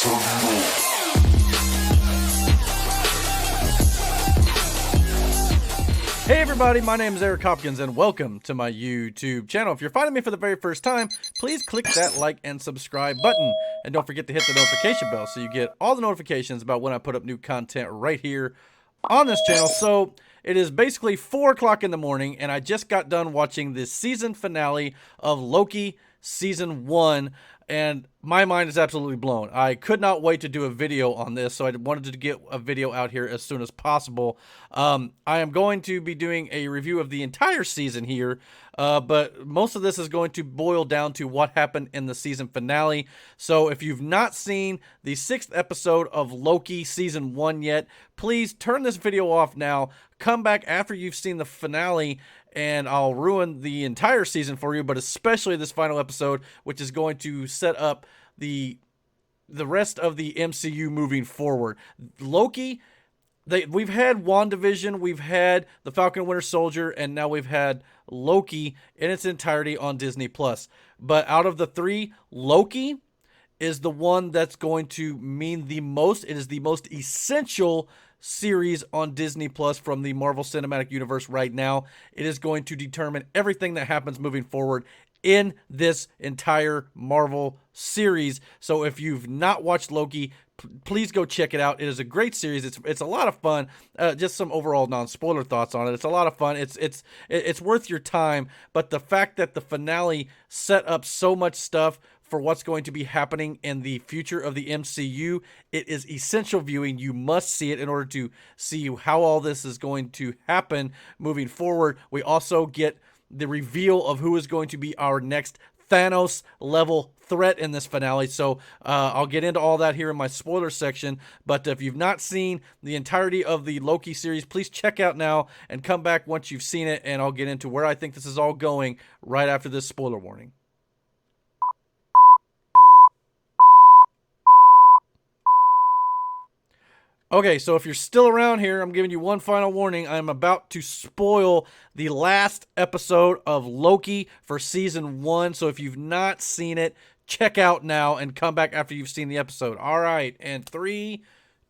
Hey everybody, my name is Eric Hopkins and welcome to my YouTube channel. If you're finding me for the very first time, please click that like and subscribe button. And don't forget to hit the notification bell so you get all the notifications about when I put up new content right here on this channel. So it is basically 4 o'clock in the morning and I just got done watching the season finale of Loki Season 1. And my mind is absolutely blown. I could not wait to do a video on this, so I wanted to get a video out here as soon as possible. I am going to be doing a review of the entire season here, but most of this is going to boil down to what happened in the season finale. So if you've not seen the 6th episode of Loki Season 1 yet, please turn this video off now. Come back after you've seen the finale, and I'll ruin the entire season for you, but especially this final episode, which is going to set up the rest of the MCU moving forward. Loki, we've had WandaVision, we've had The Falcon and Winter Soldier, and now we've had Loki in its entirety on Disney+. But out of the three, Loki is the one that's going to mean the most. It is the most essential series on Disney Plus from the Marvel Cinematic Universe right now. It is going to determine everything that happens moving forward in this entire Marvel series. So if you've not watched Loki, please go check it out. It is a great series. It's a lot of fun. Just some overall non-spoiler thoughts on it. It's a lot of fun. It's worth your time. But the fact that the finale set up so much stuff for what's going to be happening in the future of the MCU, it is essential viewing. You must see it in order to see how all this is going to happen moving forward. We also get the reveal of who is going to be our next Thanos level threat in this finale. So I'll get into all that here in my spoiler section. But if you've not seen the entirety of the Loki series, please check out now and come back once you've seen it, and I'll get into where I think this is all going right after this spoiler warning. Okay, so if you're still around here, I'm giving you one final warning. I'm about to spoil the last episode of Loki for Season 1. So if you've not seen it, check out now and come back after you've seen the episode. All right, and 3,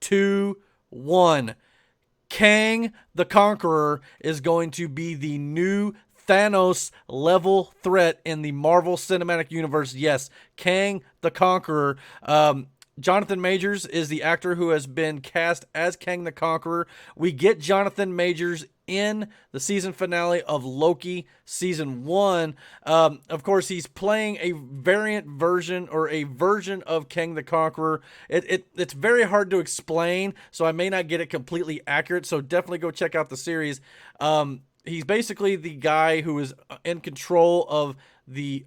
2, 1. Kang the Conqueror is going to be the new Thanos level threat in the Marvel Cinematic Universe. Yes, Kang the Conqueror. Jonathan Majors is the actor who has been cast as Kang the Conqueror. We get Jonathan Majors in the season finale of Loki Season 1. Of course, he's playing a variant version or a version of Kang the Conqueror. It's very hard to explain, so I may not get it completely accurate, so definitely go check out the series. He's basically the guy who is in control of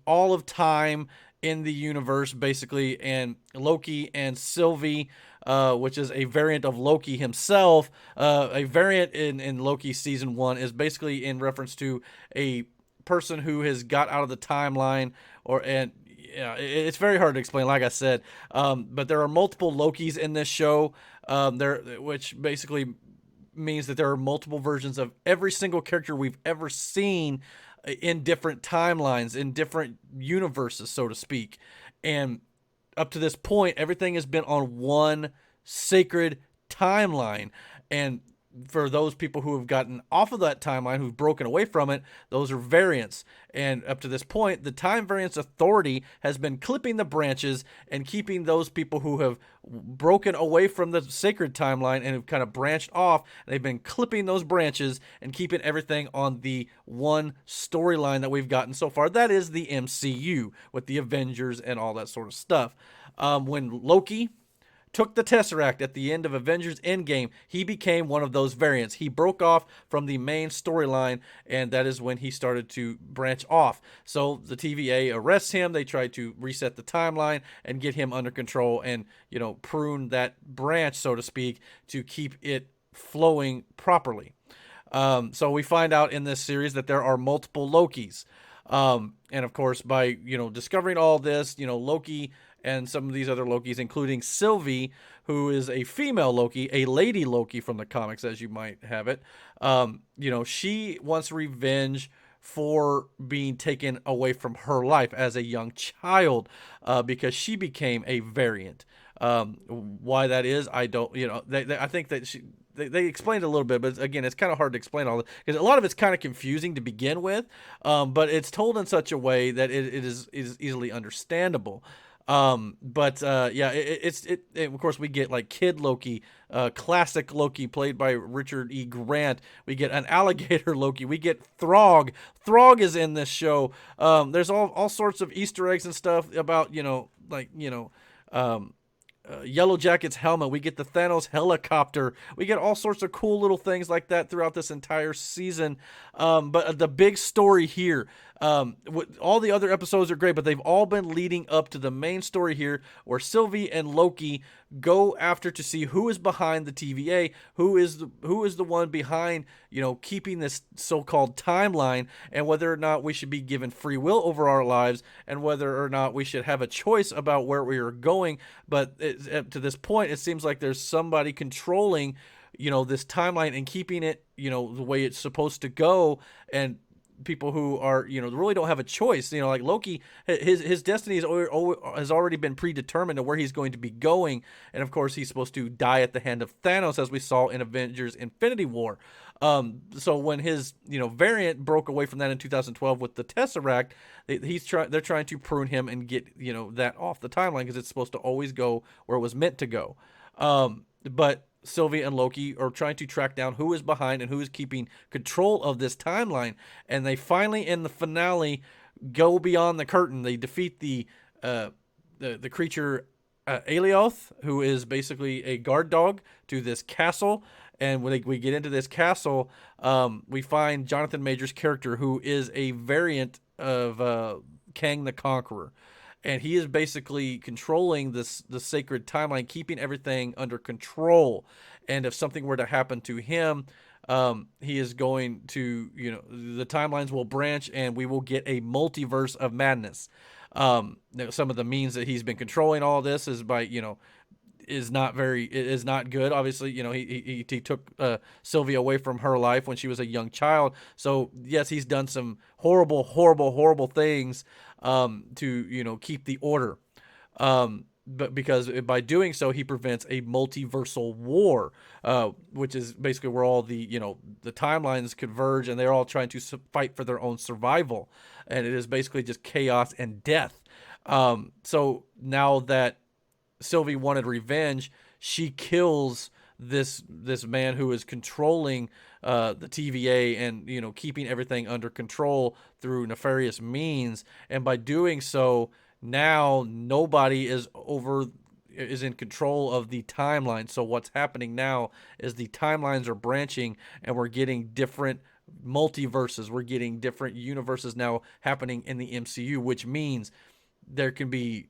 all of time in the universe, basically, and Loki and Sylvie, which is a variant of Loki himself. A variant in Loki Season 1 is basically in reference to a person who has got out of the timeline, it's very hard to explain, like I said. But there are multiple Lokis in this show, which basically means that there are multiple versions of every single character we've ever seen in different timelines, in different universes, so to speak. And up to this point, everything has been on one sacred timeline. And for those people who have gotten off of that timeline, who've broken away from it, those are variants. And up to this point, the Time Variance Authority has been clipping the branches and keeping those people who have broken away from the sacred timeline and have kind of branched off. They've been clipping those branches and keeping everything on the one storyline that we've gotten so far. That is the MCU with the Avengers and all that sort of stuff. When Loki took the Tesseract at the end of Avengers Endgame, he became one of those variants. He broke off from the main storyline, and that is when he started to branch off. So the TVA arrests him. They try to reset the timeline and get him under control and, prune that branch, so to speak, to keep it flowing properly. So we find out in this series that there are multiple Lokis. And of course, by, discovering all this, Loki and some of these other Lokis, including Sylvie, who is a female Loki, a lady Loki from the comics, as you might have it. She wants revenge for being taken away from her life as a young child, because she became a variant. Why that is, I don't. I think that they explained a little bit, but again, it's kind of hard to explain all because a lot of it's kind of confusing to begin with. But it's told in such a way that it is easily understandable. Yeah, and of course we get like Kid Loki, classic Loki played by Richard E. Grant. We get an alligator Loki. We get Throg. Throg is in this show. There's all sorts of Easter eggs and stuff about Yellow Jacket's helmet. We get the Thanos helicopter. We get all sorts of cool little things like that throughout this entire season. But the big story here, all the other episodes are great, but they've all been leading up to the main story here, where Sylvie and Loki go after to see who is behind the TVA, who is the one behind keeping this so-called timeline, and whether or not we should be given free will over our lives, and whether or not we should have a choice about where we are going. But to this point, it seems like there's somebody controlling this timeline and keeping it the way it's supposed to go, and people who are really don't have a choice. Like Loki, his destiny has already been predetermined to where he's going to be going, and of course he's supposed to die at the hand of Thanos, as we saw in Avengers Infinity War. So when his variant broke away from that in 2012 with the Tesseract, they're trying to prune him and get that off the timeline, because it's supposed to always go where it was meant to go. But Sylvie and Loki are trying to track down who is behind and who is keeping control of this timeline, and they finally, in the finale, go beyond the curtain. They defeat the creature Alioth, who is basically a guard dog to this castle. And when we get into this castle, we find Jonathan Majors' character, who is a variant of Kang the Conqueror. And he is basically controlling the sacred timeline, keeping everything under control. And if something were to happen to him, he is going to, the timelines will branch, and we will get a multiverse of madness. Some of the means that he's been controlling all this is by, is not good. Obviously, he took Sylvia away from her life when she was a young child. So yes, he's done some horrible things to keep the order. But because by doing so, he prevents a multiversal war, which is basically where all the timelines converge, and they're all trying to fight for their own survival, and it is basically just chaos and death. So now that Sylvie wanted revenge, she kills this man who is controlling the TVA and keeping everything under control through nefarious means. And by doing so, now nobody is in control of the timeline. So what's happening now is the timelines are branching, and we're getting different multiverses. We're getting different universes now happening in the MCU, which means there can be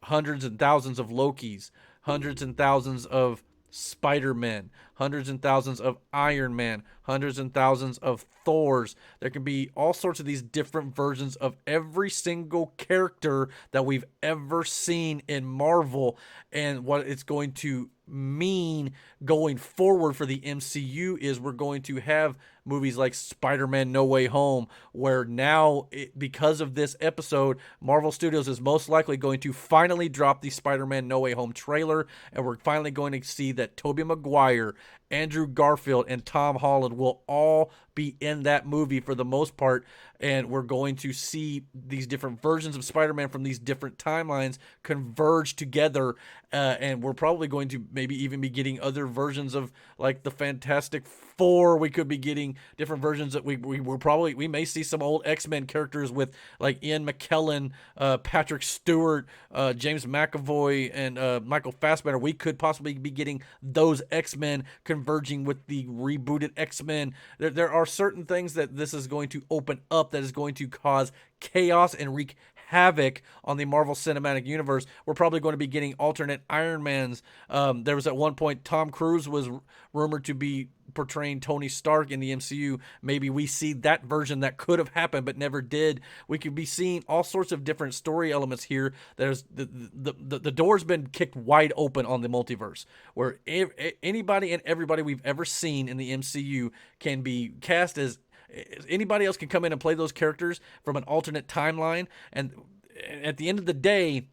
hundreds and thousands of Lokis, hundreds and thousands of Spider-Man, hundreds and thousands of Iron Man, hundreds and thousands of Thors. There can be all sorts of these different versions of every single character that we've ever seen in Marvel, and what it's going to mean going forward for the MCU is we're going to have movies like Spider-Man No Way Home, where now, because of this episode, Marvel Studios is most likely going to finally drop the Spider-Man No Way Home trailer, and we're finally going to see that Tobey Maguire, Andrew Garfield, and Tom Holland will all be in that movie for the most part, and we're going to see these different versions of Spider-Man from these different timelines converge together, and we're probably going to maybe even be getting other versions of like the Fantastic Four. We could be getting different versions that we may see some old X-Men characters with like Ian McKellen, Patrick Stewart, James McAvoy, and Michael Fassbender. We could possibly be getting those X-Men converging with the rebooted X-Men. There are certain things that this is going to open up that is going to cause chaos and wreak havoc on the Marvel Cinematic Universe. We're probably going to be getting alternate Iron Mans. There was at one point Tom Cruise was rumored to be portraying Tony Stark in the MCU. Maybe we see that version that could have happened but never did. We could be seeing all sorts of different story elements here. There's the door's been kicked wide open on the multiverse, where anybody and everybody we've ever seen in the MCU can be cast as anybody else, can come in and play those characters from an alternate timeline. And at the end of the day,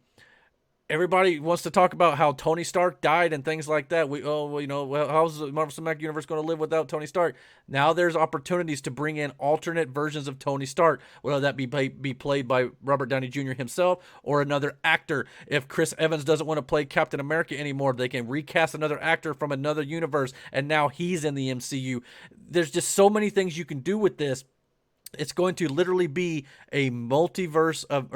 everybody wants to talk about how Tony Stark died and things like that. How's the Marvel Cinematic Universe going to live without Tony Stark? Now there's opportunities to bring in alternate versions of Tony Stark, whether that be played by Robert Downey Jr. himself or another actor. If Chris Evans doesn't want to play Captain America anymore, they can recast another actor from another universe, and now he's in the MCU. There's just so many things you can do with this. It's going to literally be a multiverse of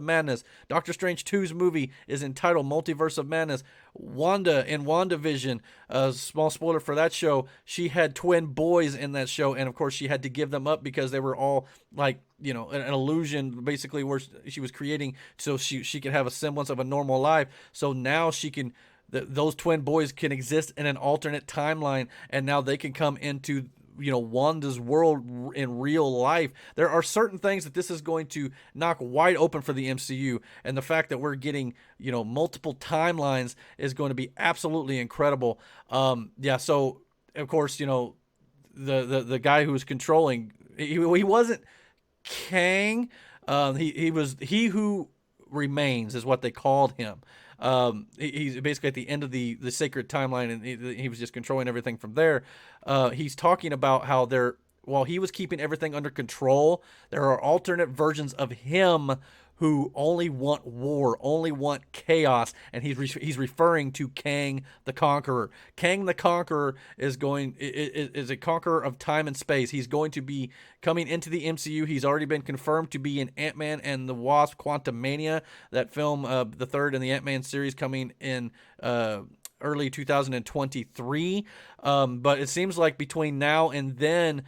madness. Doctor Strange 2's movie is entitled Multiverse of Madness. Wanda in WandaVision, a small spoiler for that show, she had twin boys in that show, and of course she had to give them up because they were all like, an illusion, basically, where she was creating so she could have a semblance of a normal life. So now she can. Those twin boys can exist in an alternate timeline, and now they can come into Wanda's world in real life. There are certain things that this is going to knock wide open for the MCU, and the fact that we're getting multiple timelines is going to be absolutely incredible. So of course the guy who was controlling, he wasn't Kang. He was He Who Remains is what they called him. He's basically at the end of the sacred timeline, and he was just controlling everything from there. He's talking about how while he was keeping everything under control, there are alternate versions of him who only want war, only want chaos, and he's referring to Kang the Conqueror. Kang the Conqueror is a conqueror of time and space. He's going to be coming into the MCU. He's already been confirmed to be in Ant-Man and the Wasp: Quantumania, that film, the third in the Ant-Man series, coming in early 2023. But it seems like between now and then,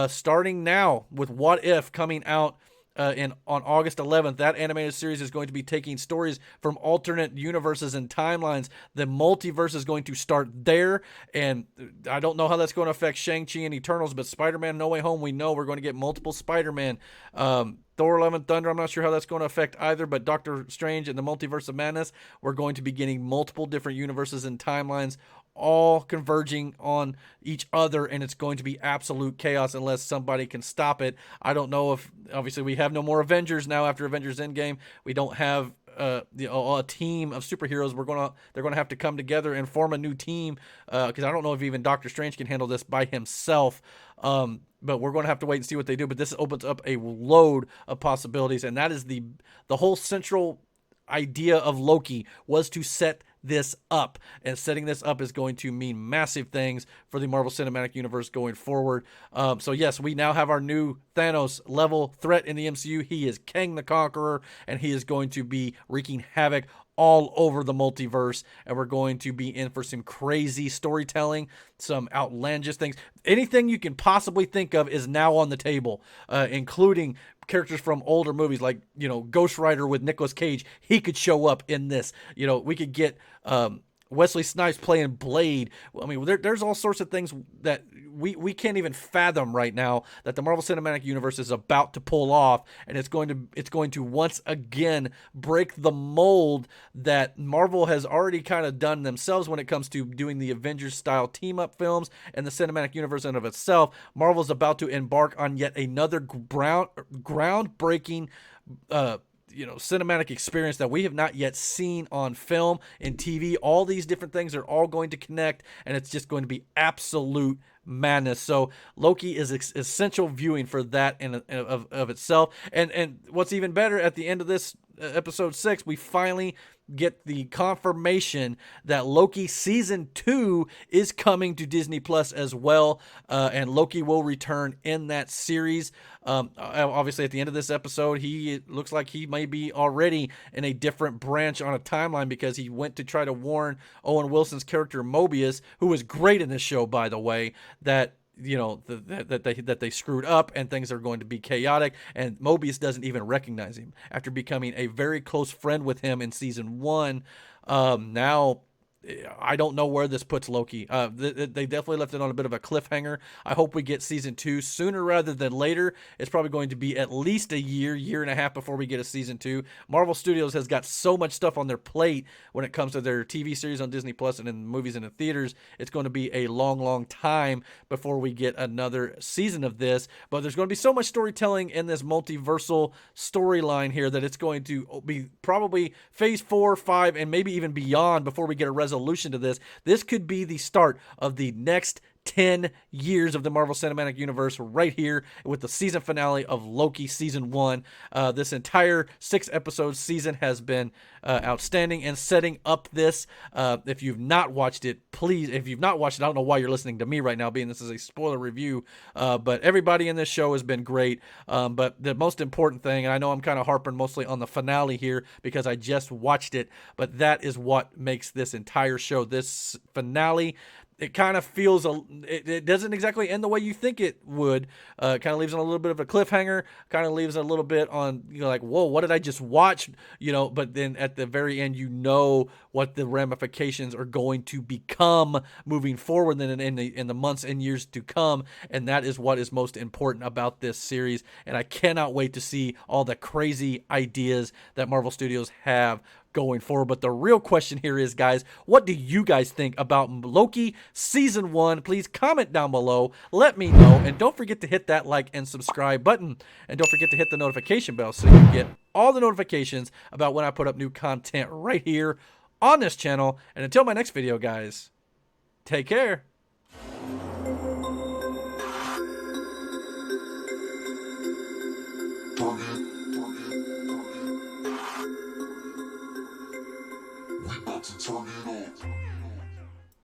starting now with What If coming out on August 11th, that animated series is going to be taking stories from alternate universes and timelines. The multiverse is going to start there, and I don't know how that's going to affect Shang-Chi and Eternals, but Spider-Man No Way Home, we know we're going to get multiple Spider-Man. Thor: Love and Thunder, I'm not sure how that's going to affect either, but Doctor Strange and the Multiverse of Madness, we're going to be getting multiple different universes and timelines all converging on each other, and it's going to be absolute chaos unless somebody can stop it. I don't know if, obviously, we have no more Avengers now after Avengers Endgame. We don't have a team of superheroes. They're gonna have to come together and form a new team, because I don't know if even Doctor Strange can handle this by himself. But we're going to have to wait and see what they do. But this opens up a load of possibilities, and that is the whole central idea of Loki, was to set this up, and setting this up is going to mean massive things for the Marvel Cinematic Universe going forward. So yes, we now have our new Thanos level threat in the MCU. He is Kang the Conqueror, and he is going to be wreaking havoc all over the multiverse, and we're going to be in for some crazy storytelling, some outlandish things. Anything you can possibly think of is now on the table, including characters from older movies, like Ghost Rider with Nicolas Cage. He could show up in this. We could get Wesley Snipes playing Blade. I mean, there's all sorts of things that we can't even fathom right now that the Marvel Cinematic Universe is about to pull off, and it's going to once again break the mold that Marvel has already kind of done themselves when it comes to doing the Avengers style team up films and the cinematic universe in of itself. Marvel's about to embark on yet another groundbreaking cinematic experience that we have not yet seen on film and TV. All these different things are all going to connect, and it's just going to be absolute madness. So Loki is essential viewing for that of itself. And what's even better, at the end of this episode 6, we finally get the confirmation that Loki season 2 is coming to Disney Plus as well, and Loki will return in that series. Obviously, at the end of this episode, it looks like he may be already in a different branch on a timeline, because he went to try to warn Owen Wilson's character Mobius, who was great in this show, by the way, that that they screwed up and things are going to be chaotic, and Mobius doesn't even recognize him after becoming a very close friend with him in season 1. Now I don't know where this puts Loki. They definitely left it on a bit of a cliffhanger. I hope we get season 2 sooner rather than later. It's probably going to be at least a year and a half before we get a season 2. Marvel Studios has got so much stuff on their plate when it comes to their TV series on Disney Plus and in movies in the theaters. It's going to be a long time before we get another season of this. But there's going to be so much storytelling in this multiversal storyline here that it's going to be probably phase 4, 5, and maybe even beyond before we get a resolution to this. This could be the start of the next 10 years of the Marvel Cinematic Universe right here with the season finale of Loki season 1. This entire 6-episode season has been outstanding and setting up this. If you've not watched it, please, if you've not watched it, I don't know why you're listening to me right now, being this is a spoiler review, but everybody in this show has been great. But the most important thing, and I know I'm kind of harping mostly on the finale here because I just watched it, but that is what makes this entire show, this finale. It kind of feels, it doesn't exactly end the way you think it would. Kind of leaves on a little bit of a cliffhanger, kind of leaves a little bit on, like, whoa, what did I just watch? But then at the very end, what the ramifications are going to become moving forward in the months and years to come. And that is what is most important about this series. And I cannot wait to see all the crazy ideas that Marvel Studios have going forward. But the real question here is, guys, what do you guys think about Loki season 1? Please comment down below, let me know, and don't forget to hit that like and subscribe button, and don't forget to hit the notification bell so you get all the notifications about when I put up new content right here on this channel. And until my next video, guys, take care. Target.